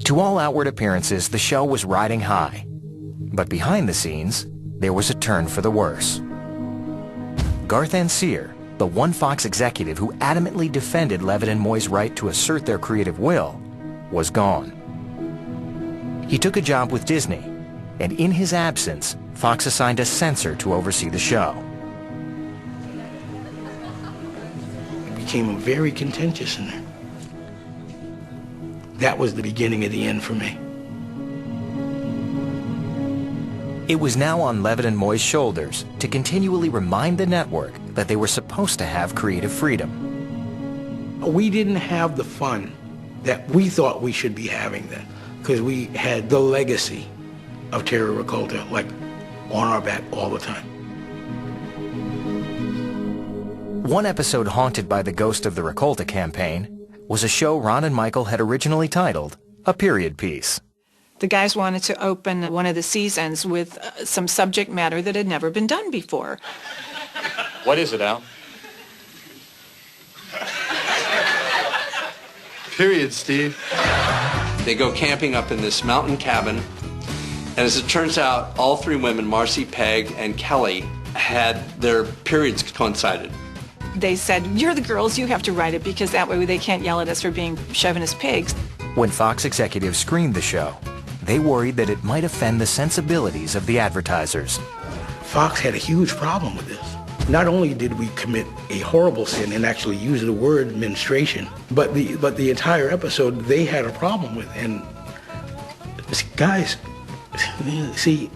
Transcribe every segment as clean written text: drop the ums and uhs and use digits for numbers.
To all outward appearances, the show was riding high. But behind the scenes, there was a turn for the worse. Garth Sear, the one Fox executive who adamantly defended Levitt and Moy's right to assert their creative will, was gone. He took a job with Disney, and in his absence, Fox assigned a censor to oversee the show. It became very contentious in there. That was the beginning of the end for me. It was now on Levitt and Moy's shoulders to continually remind the network that they were supposed to have creative freedom. We didn't have the fun that we thought we should be having then, because we had the legacy of Terry Ricolta, like, on our back all the time. One episode haunted by the ghost of the Ricolta campaign was a show Ron and Michael had originally titled A Period Piece. The guys wanted to open one of the seasons with some subject matter that had never been done before. What is it, Al? Period, Steve. They go camping up in this mountain cabin, and as it turns out, all three women, Marcy, Peg, and Kelly, had their periods coincided. They said, "You're the girls, you have to write it, because that way they can't yell at us for being chauvinist pigs." When Fox executives screened the show, they worried that it might offend the sensibilities of the advertisers. Fox had a huge problem with this. Not only did we commit a horrible sin and actually use the word menstruation, but the entire episode they had a problem with. And guys, see,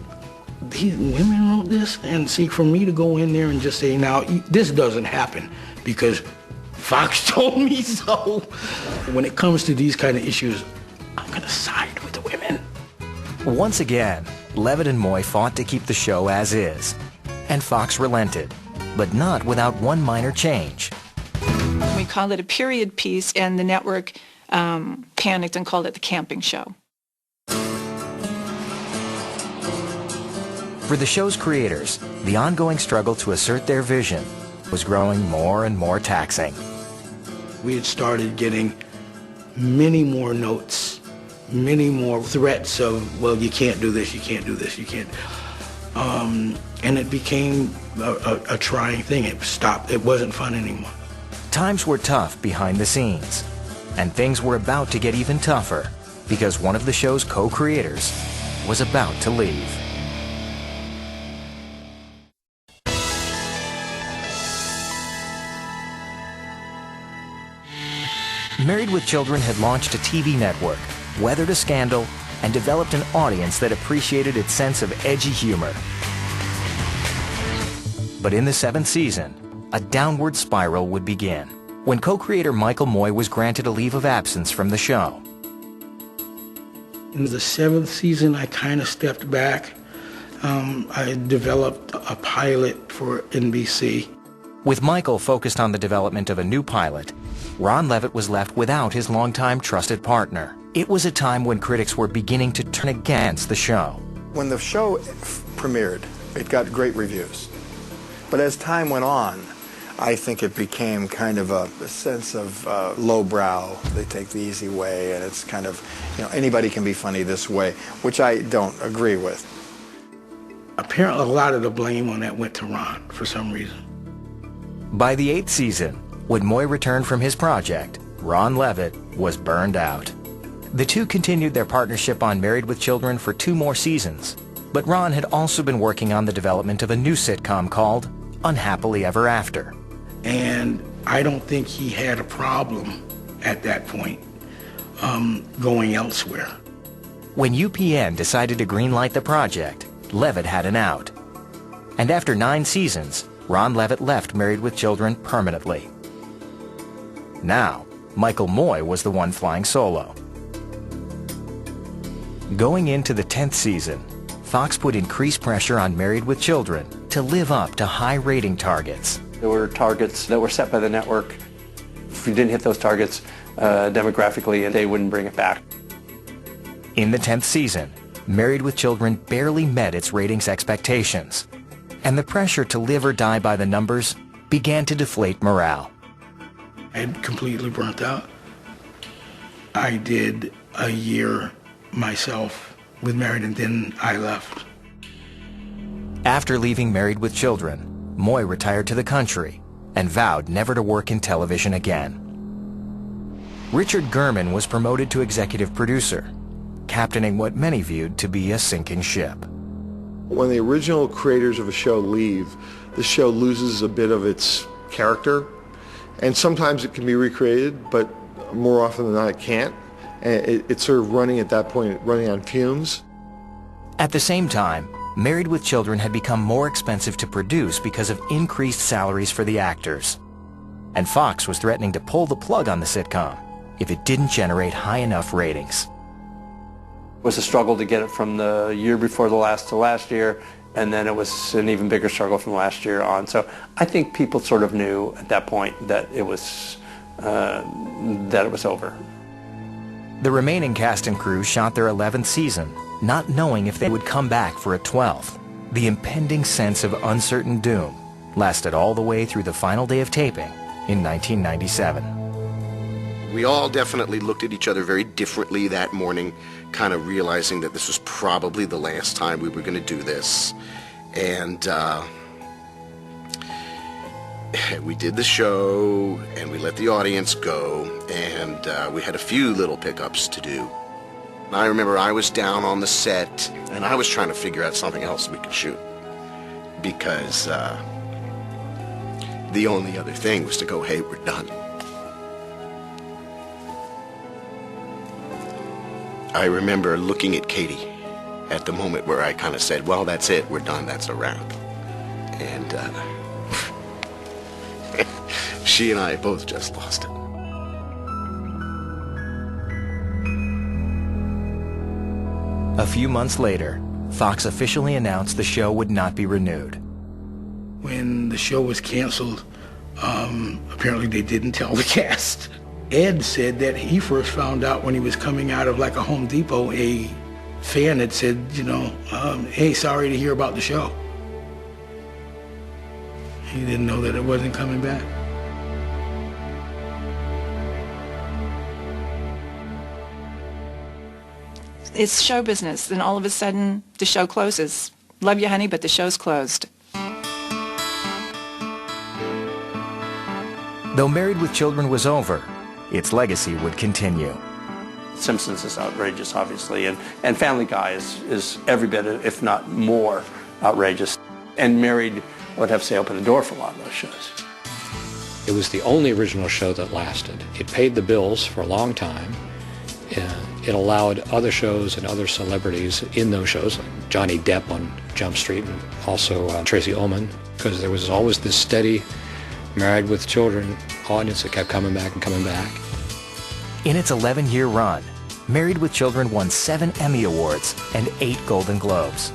these women wrote this, and see, for me to go in there and just say, now, this doesn't happen because Fox told me so. When it comes to these kind of issues, I'm gonna side with the women. Once again, Levitt and Moy fought to keep the show as is, and Fox relented, but not without one minor change. We called it a period piece, and the network panicked and called it the camping show. For the show's creators, the ongoing struggle to assert their vision was growing more and more taxing. We had started getting many more notes, many more threats of, well, you can't do this, you can't do this, you can't. And it became a trying thing. It stopped. It wasn't fun anymore. Times were tough behind the scenes, and things were about to get even tougher because one of the show's co-creators was about to leave. Married with Children had launched a TV network, weathered a scandal, and developed an audience that appreciated its sense of edgy humor. But in the 7th season, a downward spiral would begin when co-creator Michael Moy was granted a leave of absence from the show. In the 7th season, I kind of stepped back. I developed a pilot for NBC. With Michael focused on the development of a new pilot, Ron Levitt was left without his longtime trusted partner. It was a time when critics were beginning to turn against the show. When the show premiered, it got great reviews. But as time went on, I think it became kind of a sense of lowbrow. They take the easy way, and it's kind of, anybody can be funny this way, which I don't agree with. Apparently, a lot of the blame on that went to Ron for some reason. By the 8th season, when Moy returned from his project, Ron Levitt was burned out. The two continued their partnership on Married with Children for 2 more seasons, but Ron had also been working on the development of a new sitcom called Unhappily Ever After. And I don't think he had a problem at that point going elsewhere. When UPN decided to greenlight the project, Levitt had an out. And after 9 seasons, Ron Levitt left Married with Children permanently. Now, Michael Moy was the one flying solo. Going into the 10th season, Fox put increased pressure on Married with Children to live up to high rating targets. There were targets that were set by the network. If you didn't hit those targets demographically, they wouldn't bring it back. In the 10th season, Married with Children barely met its ratings expectations, and the pressure to live or die by the numbers began to deflate morale. I had completely burnt out. I did a year myself with Married, and then I left. After leaving Married with Children, Moy retired to the country and vowed never to work in television again. Richard Gurman was promoted to executive producer, captaining what many viewed to be a sinking ship. When the original creators of a show leave, the show loses a bit of its character, and sometimes it can be recreated, but more often than not it can't. And it's sort of running at that point, running on fumes. At the same time, Married with Children had become more expensive to produce because of increased salaries for the actors. And Fox was threatening to pull the plug on the sitcom if it didn't generate high enough ratings. It was a struggle to get it from the year before the last to last year, and then it was an even bigger struggle from last year on. So I think people sort of knew at that point that it was over. The remaining cast and crew shot their 11th season, not knowing if they would come back for a 12th. The impending sense of uncertain doom lasted all the way through the final day of taping in 1997. We all definitely looked at each other very differently that morning, kind of realizing that this was probably the last time we were going to do this. And we did the show, and we let the audience go, and we had a few little pickups to do. I remember I was down on the set, and I was trying to figure out something else we could shoot, because the only other thing was to go, hey, we're done. I remember looking at Katie at the moment where I kind of said, well, that's it, we're done, that's a wrap. And she and I both just lost it. A few months later, Fox officially announced the show would not be renewed. When the show was canceled, apparently they didn't tell the cast. Ed said that he first found out when he was coming out of like a Home Depot, a fan had said, you know, hey, sorry to hear about the show. He didn't know that it wasn't coming back. It's show business, then all of a sudden the show closes. Love you, honey, but the show's closed. Though Married with Children was over, its legacy would continue. Simpsons is outrageous, obviously, and Family Guy is every bit, if not more, outrageous. And Married, I would have to say, opened the door for a lot of those shows. It was the only original show that lasted. It paid the bills for a long time. It allowed other shows and other celebrities in those shows, like Johnny Depp on Jump Street, and also Tracy Ullman, because there was always this steady Married with Children audience that kept coming back and coming back. In its 11-year run, Married with Children won 7 Emmy Awards and 8 Golden Globes.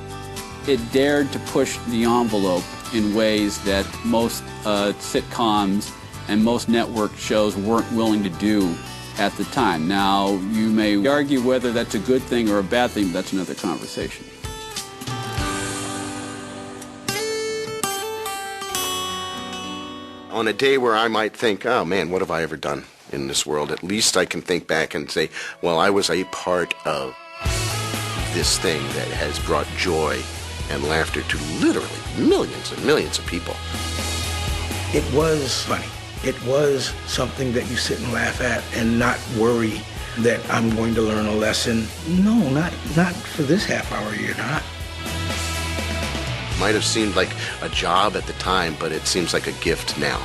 It dared to push the envelope in ways that most sitcoms and most network shows weren't willing to do at the time. Now, you may argue whether that's a good thing or a bad thing, but that's another conversation. On a day where I might think, oh man, what have I ever done in this world? At least I can think back and say, well, I was a part of this thing that has brought joy and laughter to literally millions and millions of people. It was funny. It was something that you sit and laugh at and not worry that I'm going to learn a lesson. No, not for this half hour, you're not. Might have seemed like a job at the time, but it seems like a gift now.